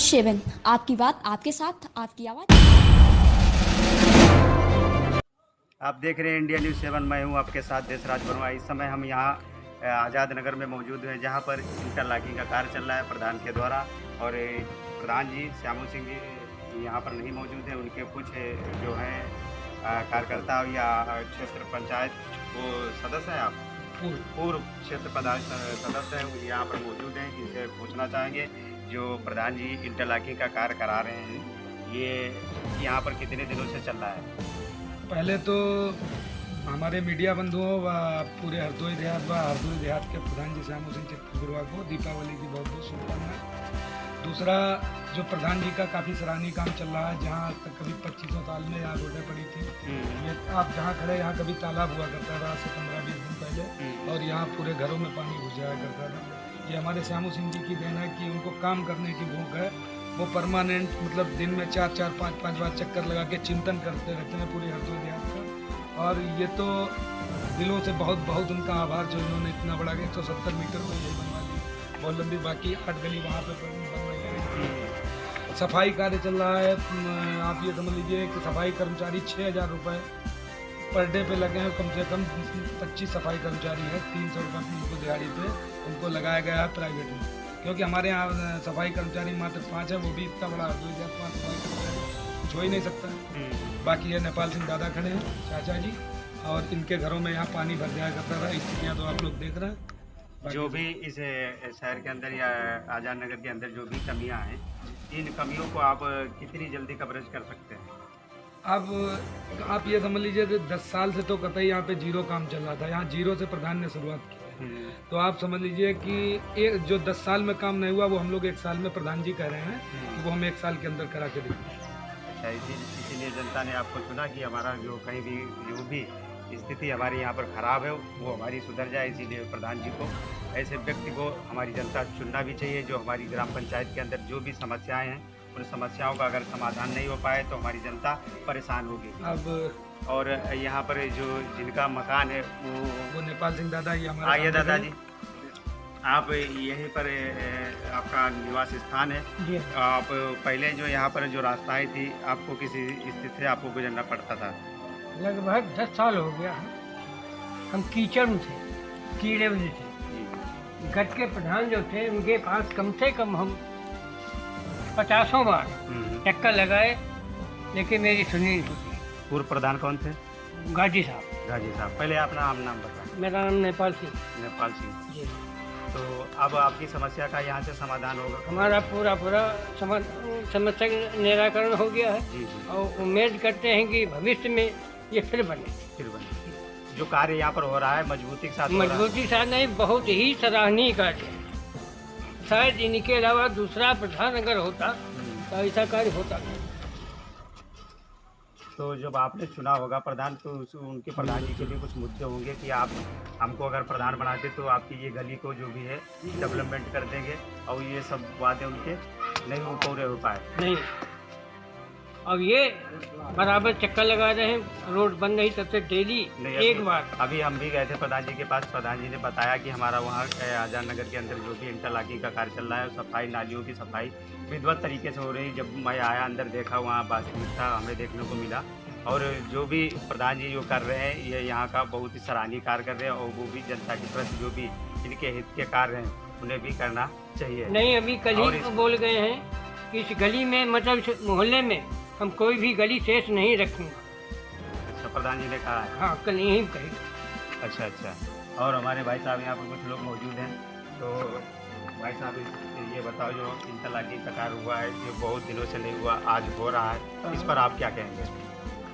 7, आपकी बात आपके साथ, आपकी आवाज़। आप देख रहे हैं इंडिया न्यूज़ 7। मैं हूं आपके साथ देशराज वर्मा। इस समय हम यहां आज़ाद नगर में मौजूद हैं, जहां पर इंटरलॉकिंग का कार्य चल रहा है प्रधान के द्वारा। और प्रधान जी श्यामू सिंह जी यहां पर नहीं मौजूद हैं। उनके कुछ जो हैं कार्यकर्ता या क्षेत्र पंचायत वो सदस्य हैं। आप पूर्व क्षेत्र सदस्य हैं, वो यहाँ पर मौजूद हैं। इनसे पूछना चाहेंगे जो प्रधान जी इंटरलॉकिंग का कार्य करा रहे हैं, ये यहाँ पर कितने दिनों से चल रहा है? पहले तो हमारे मीडिया बंधुओं व पूरे हरदोई देहात के प्रधान जी श्यामू सिंह चित्रगुरुआ को दीपावली की बहुत बहुत शुभकामनाएं। दूसरा, जो प्रधान जी का काफ़ी सराहनीय काम चल रहा है, जहाँ तक कभी 2500 साल में यहाँ रोडें पड़ी थी, ये आप जहाँ खड़े यहाँ कभी तालाब हुआ करता था आज से 15-20 दिन पहले, और यहाँ पूरे घरों में पानी घुस जाया करता था। ये हमारे श्यामू सिंह जी की देन है कि उनको काम करने की भूख है। वो परमानेंट मतलब दिन में 4-4, 5-5 बार चक्कर लगा के चिंतन करते रहते हैं पूरे हरदोई देहात का। और ये तो दिलों से बहुत बहुत उनका आभार जो इन्होंने इतना बड़ा 170 मीटर को यही बनवा दी, बहुत लंबी, बाकी 8 गली वहाँ पे बन रही है। सफाई कार्य चल रहा है। आप ये समझ लीजिए कि सफाई कर्मचारी 6000 रुपये पर डे पे लगे हैं। कम से कम 25 सफाई कर्मचारी है, 300 रुपये उनको दिहाड़ी पे उनको लगाया गया है प्राइवेट में, क्योंकि हमारे यहाँ सफाई कर्मचारी मात्र 5 है। वो भी इतना बड़ा 2005 सफाई कर्मचारी कुछ हो ही नहीं सकता। बाकी ये नेपाल सिंह दादा खड़े हैं, चाचा जी, और इनके घरों में यहाँ पानी भर जाया करता था। स्थितियाँ तो आप लोग देख रहे हैं। जो भी इस शहर के अंदर या आज़ाद नगर के अंदर जो भी कमियां हैं, इन कमियों को आप कितनी जल्दी कवरेज कर सकते हैं? अब आप ये समझ लीजिए कि 10 साल से तो कतई यहाँ पे जीरो काम चल रहा था। यहाँ जीरो से प्रधान ने शुरुआत की है। तो आप समझ लीजिए कि एक जो 10 साल में काम नहीं हुआ वो हम लोग 1 साल में प्रधान जी कह रहे हैं कि वो हम 1 साल के अंदर करा के देंगे। अच्छा, इसीलिए जनता ने आपको चुना कि हमारा जो कहीं भी जो भी स्थिति हमारी यहाँ पर ख़राब है वो हमारी सुधर जाए। इसीलिए प्रधान जी को, ऐसे व्यक्ति को हमारी जनता चुनना भी चाहिए जो हमारी ग्राम पंचायत के अंदर जो भी समस्याएं हैं, उन समस्याओं का अगर समाधान नहीं हो पाए तो हमारी जनता परेशान होगी। अब और यहाँ पर जो जिनका मकान है वो नेपाल सिंह दादा, ये हमारे आइए दादाजी, आप यहीं पर आपका निवास स्थान है। आप पहले जो यहाँ पर जो रास्ताएं थी, आपको किसी स्थिति से आपको गुजरना पड़ता था? लगभग 10 साल हो गया है। हम कीचड़ में थे, कीड़े में थे। गट के प्रधान जो थे उनके पास कम से कम हम 50 बार चक्कर लगाए, लेकिन मेरी सुनी नहीं टूटी। पूर्व प्रधान कौन थे? गाजी साहब। गाजी साहब। पहले अपना नाम बताएं। मेरा नाम नेपाल सिंह। नेपाल सिंह जी। तो अब आपकी समस्या का यहाँ से समाधान होगा? हमारा पूरा समस्या का निराकरण हो गया है। जी जी। और उम्मीद करते हैं कि भविष्य में ये फिर बने। जो कार्य यहाँ पर हो रहा है मजबूती के साथ हो रहा है? मजबूती साथ नहीं, बहुत ही सराहनीय कार्य है। शायद इनके अलावा दूसरा प्रधान अगर होता तो ऐसा कार्य होता नहीं। तो जब आपने चुना होगा प्रधान, तो उनके प्रधान जी के लिए कुछ मुद्दे होंगे कि आप हमको अगर प्रधान बनाते तो आपकी ये गली को जो भी है डेवलपमेंट कर देंगे, और ये सब वादे उनके नहीं पूरे हो पाए। नहीं, अब ये बराबर चक्कर लगा रहे हैं। रोड बन रही तब से डेली एक बार। अभी हम भी गए थे प्रधान जी के पास। प्रधान जी ने बताया कि हमारा वहाँ आज़ाद नगर के अंदर जो भी इंटरलॉकिंग का कार्य चल रहा है, सफाई, नालियों की सफाई विधिवत तरीके से हो रही। जब मैं आया अंदर देखा, वहाँ वास्तविकता हमें देखने को मिला। और जो भी प्रधान जी जो कर रहे हैं, ये यहाँ का बहुत ही सराहनीय कार्य कर रहे हैं, और वो भी जनता के प्रति जो भी इनके हित के कार्य हैं उन्हें भी करना चाहिए। नहीं, अभी कल ही बोल गए हैं कि इस गली में, मतलब मोहल्ले में हम कोई भी गली शेष नहीं रखेंगे। अच्छा, प्रधान जी ने कहा है? हाँ, कल यही कही। अच्छा अच्छा। और हमारे भाई साहब यहाँ पर कुछ लोग मौजूद हैं। तो भाई साहब ये बताओ, जो इंटरलॉकिंग का कार्य हुआ है, जो बहुत दिनों से नहीं हुआ, आज हो रहा है, इस पर आप क्या कहेंगे?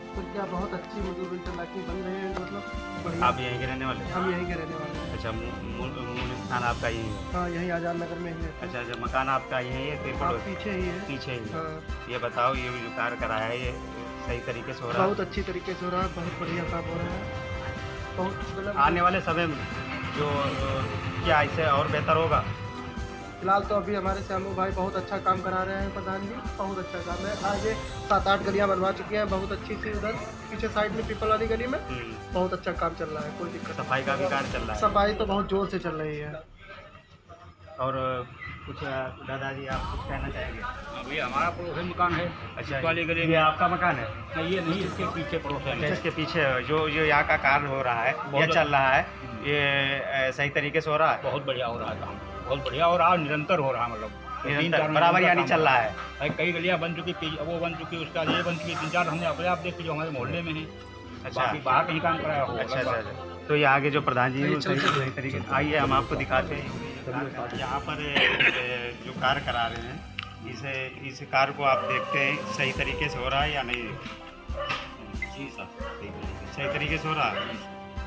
तो क्या बहुत अच्छी मतलब इंटरलॉकिंग बन रही है, मतलब आप यहीं के रहने वाले? हम यहीं के रहने वाले हैं। अच्छा, मूल स्थान आपका यही है? हाँ, यहीं आज़ाद नगर में ही है। अच्छा अच्छा, मकान आपका यही है कि पीछे ही है? पीछे ही है। हाँ। ये बताओ, ये जो कार्य कराया है, ये सही तरीके से हो रहा है? बहुत अच्छी तरीके से हो रहा है, बहुत बढ़िया काम हो रहा है। बहुत आने वाले समय में जो क्या इससे और बेहतर होगा? फिलहाल तो अभी हमारे श्यामू भाई बहुत अच्छा काम करा रहे हैं। प्रधान जी बहुत अच्छा काम है। आगे 7-8 गलियां बनवा चुके हैं, बहुत अच्छी सी। उधर पीछे साइड में पीपल वाली गली में बहुत अच्छा काम चल रहा है, कोई दिक्कत। सफाई का भी कार्य चल रहा है? सफाई तो बहुत जोर से चल रही है। और कुछ दादाजी आप कुछ कहना चाहेंगे? अभी हमारा पड़ोसी मकान है अच्छा, इस वाली गली ये में। आपका मकान है? नहीं, ये नहीं, इसके पीछे पड़ोसी अच्छा, है। इसके पीछे जो जो यहाँ का कार्य हो रहा है, ये बहुत चल रहा है, ये सही तरीके से हो रहा है? बहुत बढ़िया हो रहा है काम, बहुत बढ़िया हो रहा है, निरंतर हो रहा है, मतलब निरंतर बराबर यानी चल रहा है? भाई कई गलियां बन चुकी, वो बन चुकी, उसका ये बन चुकी, 3-4 हमने अपने आप देखी जो हमारे मोहल्ले में है। अच्छा। बाकी बाहर कहीं काम कराया हो। अच्छा अच्छा अच्छा। तो ये आगे जो प्रधान जी हैं वो सही तरीके से, आइए हम आपको दिखाते हैं। यहाँ पर जो कार्य करा रहे हैं, इस कार्य को आप देखते हैं सही तरीके से हो रहा है या नहीं? जी सर, सही तरीके से हो रहा है?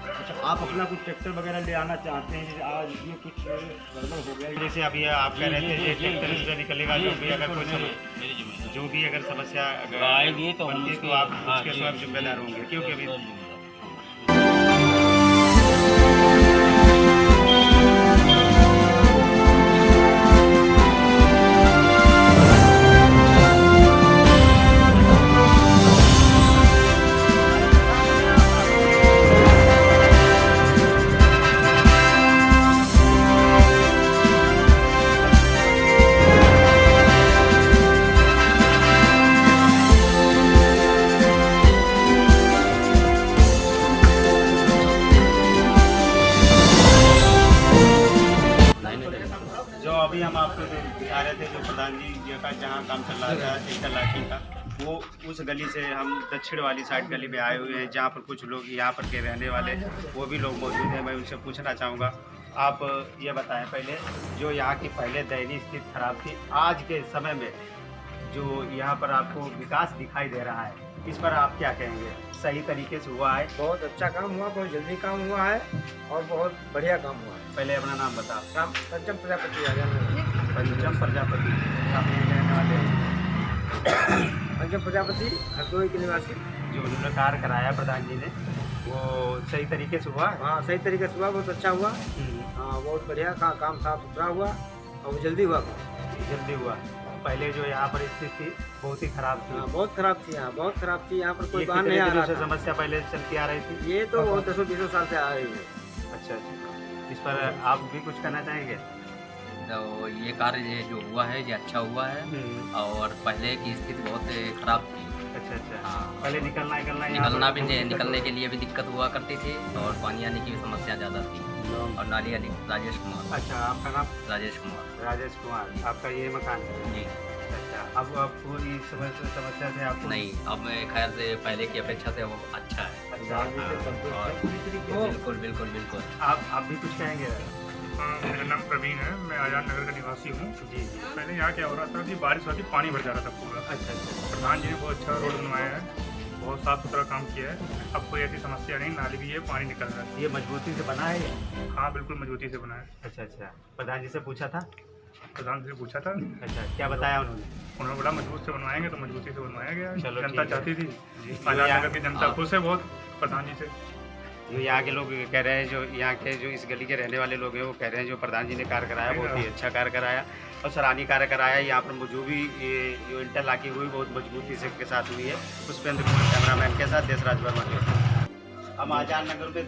अच्छा, आप अपना कुछ ट्रैक्टर वगैरह ले आना चाहते हैं, जैसे आज ये कुछ गड़बड़ हो गया, जैसे अभी आप कह रहे थे ये ट्रैक्टर से निकलेगा, जो भी अगर कुछ मेरी जिम्मेदारी जो भी अगर समस्या आएगी तो हम बनती उसकी- तो आप हाँ, उसके जी, स्वयं जी, जिम्मेदार जी, होंगे, जी, क्योंकि जी, अभी जी। जो अभी हम आपको जो दिखा रहे थे, जो प्रधान जी का जहाँ काम चल रहा था इंटरलॉकिंग का, वो उस गली से हम दक्षिण वाली साइड गली में आए हुए हैं, जहाँ पर कुछ लोग यहाँ पर के रहने वाले वो भी लोग मौजूद हैं। मैं उनसे पूछना चाहूँगा, आप ये बताएं पहले, जो यहाँ की पहले दयनीय स्थिति खराब थी, आज के समय में जो यहाँ पर आपको विकास दिखाई दे रहा है, इस पर आप क्या कहेंगे? सही तरीके से हुआ है? बहुत अच्छा काम हुआ, बहुत जल्दी काम हुआ है और बहुत बढ़िया काम हुआ है। पहले अपना नाम बताओ। काम पंचम प्रजापति आ जाना। पंचम प्रजापति, आप यहीं के रहने वाले हैं? पंचम प्रजापति हरदोई के निवासी। जो उन्होंने कार्य कराया प्रधान जी ने, वो सही तरीके से हुआ? हाँ, सही तरीके से हुआ, बहुत अच्छा हुआ। हाँ, बहुत बढ़िया काम साफ सुथरा हुआ और जल्दी हुआ। जल्दी हुआ। पहले जो यहाँ पर स्थिति थी बहुत ही खराब थी। हाँ, बहुत खराब थी, यहाँ बहुत खराब थी। यहाँ पर कोई ये बाहर कितने नहीं आ दिनों रहा से था। समस्या पहले चलती आ रही थी? ये तो बहुत 10-20 साल से आ रही है। अच्छा अच्छा। इस पर आप भी कुछ कहना चाहेंगे? तो ये कार्य ये जो हुआ है ये अच्छा हुआ है, और पहले की स्थिति बहुत खराब थी। अच्छा अच्छा। हाँ, पहले निकलना निकलने के लिए भी दिक्कत हुआ करती थी, और पानी आने की भी समस्या ज़्यादा थी। और नाली आने राजेश कुमार। अच्छा, आपका नाम? राजेश कुमार। राजेश कुमार। आपका ये मकान है? जी। अच्छा, अब आपको इस समस्या से आपको? नहीं, अब मैं खैर से पहले की अपेक्षा से वो अच्छा है। अच्छा, और बिल्कुल बिल्कुल बिल्कुल। आप भी कुछ कहेंगे? हाँ, मेरा नाम प्रवीण है, मैं आजाद नगर का निवासी हूँ। जी। पहले यहाँ क्या हो रहा था कि बारिश होती पानी भर जा रहा था पूरा। अच्छा अच्छा। प्रधान जी ने बहुत अच्छा रोड बनवाया है, बहुत साफ सुथरा काम किया है। अब कोई ऐसी समस्या नहीं, नाली भी है, पानी निकल रहा है। ये मजबूती से बना है ये? हाँ, बिल्कुल मजबूती से बना है। अच्छा अच्छा। प्रधान जी से पूछा था? प्रधान जी से पूछा था, अच्छा, क्या बताया उन्होंने? उन्होंने बोला मजबूत से बनवाएंगे, तो मजबूती से बनवाया गया। चलो, जनता ठीक है। चाहती थी, जी। आजाद नगर की जनता खुश है बहुत प्रधान जी से। जो यहाँ के लोग कह रहे हैं, जो यहाँ के जो इस गली के रहने वाले लोग हैं, वो कह रहे हैं जो प्रधान जी ने कार्य कराया बहुत ही अच्छा कार्य कराया और सराहनीय कार्य कराया। यहाँ पर जो भी ये जो इंटरलॉकिंग हुई बहुत मजबूती से के साथ हुई है। पुष्पेंद्र कुमार कैमरामैन के साथ देशराज वर्मा। हम आजाद नगर में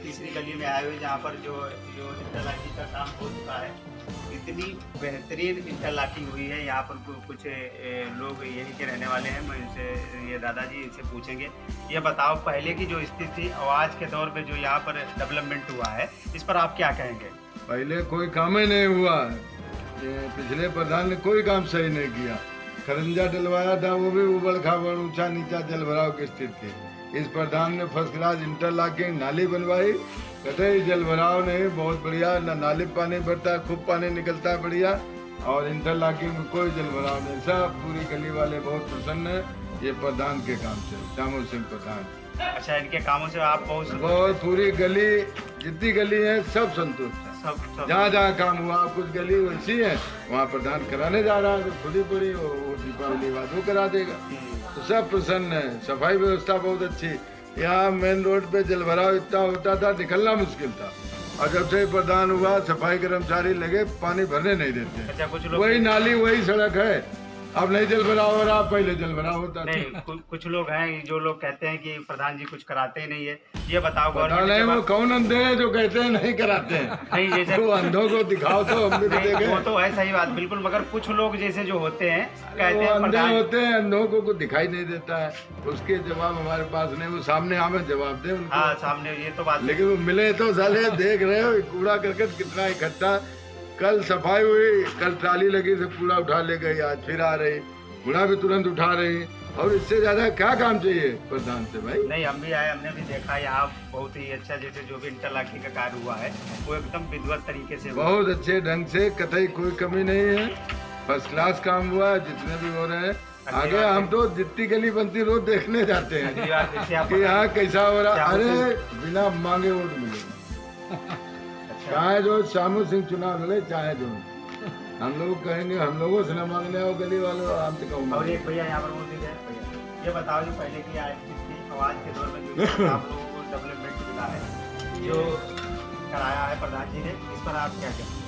तीसरी गली में आए हुए, जहाँ पर जो इंटरलॉकिंग का काम हो चुका है। इतनी बेहतरीन इंटरलॉकिंग हुई है। यहाँ पर कुछ लोग यहीं के रहने वाले हैं, मैं इनसे ये दादाजी इनसे पूछेंगे। ये बताओ, पहले की जो स्थिति थी और आज के दौर में जो यहाँ पर डेवलपमेंट हुआ है, इस पर आप क्या कहेंगे? पहले कोई काम ही नहीं हुआ। ये पिछले प्रधान ने कोई काम सही नहीं किया। खरंजा डलवाया था, वो भी उबड़ खाबड़ ऊंचा नीचा जल भराव की स्थिति थी। इस प्रधान ने फर्स्ट क्लास इंटरलॉकिंग नाली बनवाई, कतई जल भराव नहीं, बहुत बढ़िया। न नाली पानी भरता, खूब पानी निकलता है बढ़िया, और इंटरलॉकिंग में कोई जल भराव नहीं। सब पूरी गली वाले बहुत प्रसन्न है ये प्रधान के काम से, श्यामू सिंह प्रधान। अच्छा, इनके कामों से आप बहुत पूरी गली जितनी गली है सब संतुष्ट है। सब जहाँ जहाँ काम हुआ, कुछ गली वैसी है वहाँ प्रधान कराने जा रहा है, तो खुली पड़ी वो दीपावली बाद वो करा देगा, तो सब प्रसन्न है। सफाई व्यवस्था बहुत अच्छी। यहाँ मेन रोड पे जल भराव इतना होता था, निकलना मुश्किल था, और जब से प्रधान हुआ सफाई कर्मचारी लगे, पानी भरने नहीं देते। अच्छा, कुछ लोग वही नाली वही सड़क है, अब नहीं जल भराव हो रहा, पहले जल भराव होता था। नहीं, कुछ लोग हैं जो लोग कहते हैं कि प्रधान जी कुछ कराते ही नहीं है। ये बताओ पता गवर्नमेंट नहीं वो कौन अंधे हैं जो कहते हैं नहीं कराते हैं। नहीं जैसे वो अंधों को दिखाओ तो हम भी नहीं, देखें। वो तो है सही बात बिल्कुल, मगर कुछ लोग जैसे जो होते हैं कहते वो हैं अंधे प्रधान होते हैं, अंधों को कुछ दिखाई नहीं देता है। उसके जवाब हमारे पास नहीं, वो सामने हमें जवाब दे उनको। हाँ सामने ये तो बात लेकिन वो मिले तो साले देख रहे हो कूड़ा करकट कितना इकट्ठा। कल सफाई हुई, कल ट्राली लगी से कूड़ा उठा ले गई, आज फिर आ रही, कूड़ा भी तुरंत उठा रही। और इससे ज्यादा क्या काम चाहिए प्रधान से भाई? नहीं, हम भी आए, हमने भी देखा यहाँ बहुत ही अच्छा, जैसे जो भी इंटरलॉकिंग का कार्य हुआ है वो एकदम विधिवत तरीके से हुआ। बहुत अच्छे ढंग से, कतई कोई कमी नहीं है, फर्स्ट क्लास काम हुआ है, जितने भी हो रहे हैं। आगे हम तो जितनी गली बनती रोज देखने जाते हैं कि यहाँ कैसा हो रहा। अरे बिना मांगे वोट मिलेगा, चाहे जो श्यामू सिंह चुनाव लड़े, चाहे जो हम लोग कहेंगे, हम लोगों से न मांगने आओ गली वालों, हम तो कहूँगा। और एक भैया यहाँ पर बोल दीजिए भैया, ये बताओ जो पहले की आवाज के दौर में जो आप लोगों को डेवलपमेंट मिला है, जो कराया है प्रधान जी ने, इस पर आप क्या कहेंगे?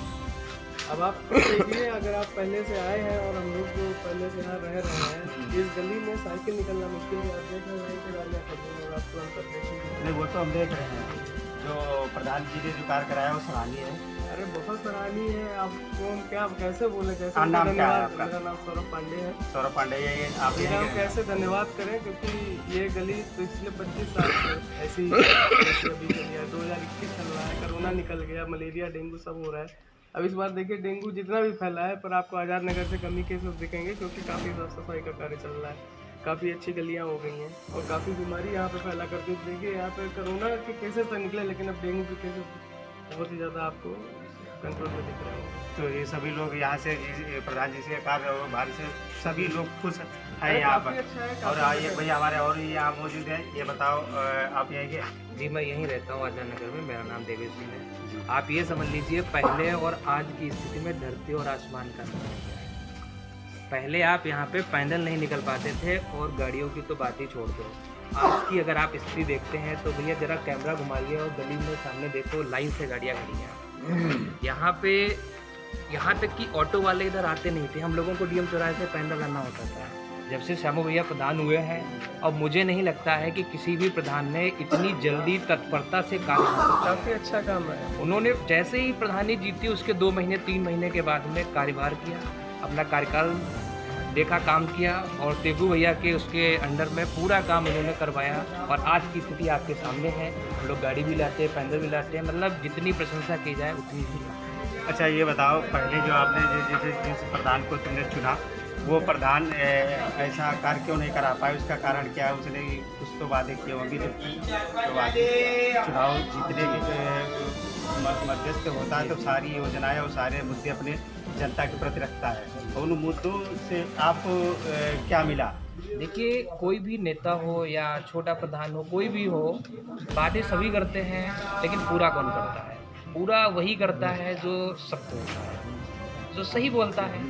अब आप देखिए, अगर आप पहले से आए हैं और हम लोग जो पहले से यहाँ रह रहे हैं, इस गली में साइकिल निकलना मुश्किल है। आप देख रहे हैं कि गाड़ियाँ खड़ी हैं और आप तुरंत कर देखेंगे। नहीं, वो तो हम देख रहे हैं, जो प्रधान जी ने जो कार्य कराया वो सराहनीय है। अरे बहुत सराहनीय है। आपको हम क्या कैसे बोले, कैसे हाँ, नाम क्या है धन्यवाद। आपका? मेरा नाम सौरभ पांडे है। सौरभ पांडे, ये आप मेरा हम कैसे धन्यवाद करें, क्योंकि ये गली पिछले 25 साल से ऐसी जैसे अभी चल गया। 2021 चल रहा है, कोरोना निकल गया, मलेरिया डेंगू सब हो रहा है। अब इस बार देखिए डेंगू जितना भी फैला है, पर आपको आज़ाद नगर से कमी केसेस दिखेंगे, क्योंकि काफ़ी साफ सफाई का कार्य चल रहा है, काफ़ी अच्छी गलियाँ हो गई हैं और काफ़ी बीमारी यहाँ पे फैला करती है। देखिए यहाँ पे कोरोना के केसेस तो निकले, लेकिन अब डेंगू के केसेस बहुत ही ज़्यादा आपको कंट्रोल में दिख रहे हैं। तो ये सभी लोग यहाँ से प्रधान जी से कार्य और बाहर से सभी लोग खुश हैं यहाँ पर। और ये भैया हमारे और यहाँ मौजूद हैं, ये बताओ आप यहीं के? जी मैं यहीं रहता हूँ आज़ाद नगर में, मेरा नाम देवेश सिंह है। आप ये समझ लीजिए पहले और आज की स्थिति में धरती और आसमान का अंतर है। पहले आप यहाँ पे पैदल नहीं निकल पाते थे और गाड़ियों की तो बात ही छोड़ दो। आज की अगर आप स्थिति देखते हैं तो भैया जरा कैमरा घुमाइए और गली में सामने देखो, लाइन से गाड़ियाँ खड़ी हैं। यहाँ पे यहाँ तक कि ऑटो वाले इधर आते नहीं थे, हम लोगों को डीएम चौराहे से पैदल आना होता था। जब से श्यामू भैया प्रधान हुए हैं, अब मुझे नहीं लगता है कि किसी भी प्रधान ने इतनी जल्दी तत्परता से कार्य किया। काफ़ी अच्छा काम है। उन्होंने जैसे ही प्रधानी जीती उसके 2 महीने 3 महीने के बाद में कार्यभार किया, अपना कार्यकाल देखा, काम किया और तेगू भैया के उसके अंडर में पूरा काम उन्होंने करवाया। और आज की स्थिति आपके सामने है, हम लोग गाड़ी भी लाते हैं, पैदल भी लाते हैं, मतलब जितनी प्रशंसा की जाए उतनी ही। अच्छा ये बताओ, पहले जो आपने जैसे जिस प्रधान को तुमने चुना, वो प्रधान ऐसा कार्य क्यों नहीं करा पाए? उसका कारण क्या है? उसने कुछ तो वादे किए होंगे, जबकि तो वादे चुनाव जीतने के मध्यस्थ होता है तो सारी योजनाएं और सारे मुद्दे अपने जनता के प्रति रखता है। तो उन मुद्दों से आपको क्या मिला? देखिए कोई भी नेता हो या छोटा प्रधान हो, कोई भी हो, बातें सभी करते हैं, लेकिन पूरा कौन करता है? पूरा वही करता है जो सत्य होता है, जो सही बोलता है,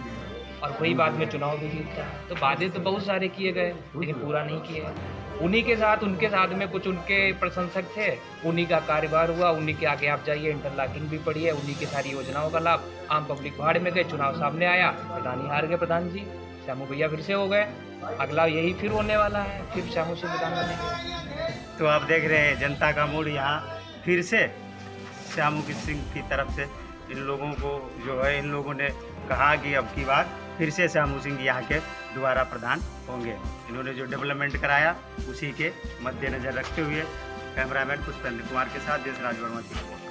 और वही बाद में चुनाव भी जीतता है। तो वादे तो बहुत सारे किए गए, लेकिन पूरा नहीं किए। उन्हीं के साथ उनके साथ में कुछ उनके प्रशंसक थे, उन्हीं का कार्यभार हुआ, उन्हीं के आगे आप जाइए, इंटरलॉकिंग भी पड़ी है, उन्हीं की सारी योजनाओं का लाभ आम पब्लिक भाड़ में गए। चुनाव सामने आया, प्रधान ही हार गए प्रधान जी, श्यामू भैया फिर से हो गए। अगला यही फिर होने वाला है, फिर श्यामू से प्रधान बनेंगे। तो आप देख रहे हैं जनता का मूड यहाँ फिर से श्यामू सिंह की तरफ से इन लोगों को जो है, इन लोगों ने कहा कि अब की बार फिर से श्यामू सिंह यहाँ के दोबारा प्रधान होंगे। इन्होंने जो डेवलपमेंट कराया उसी के मद्देनजर रखते हुए कैमरामैन पुष्पेंद्र कुमार के साथ देशराज वर्मा की रिपोर्ट।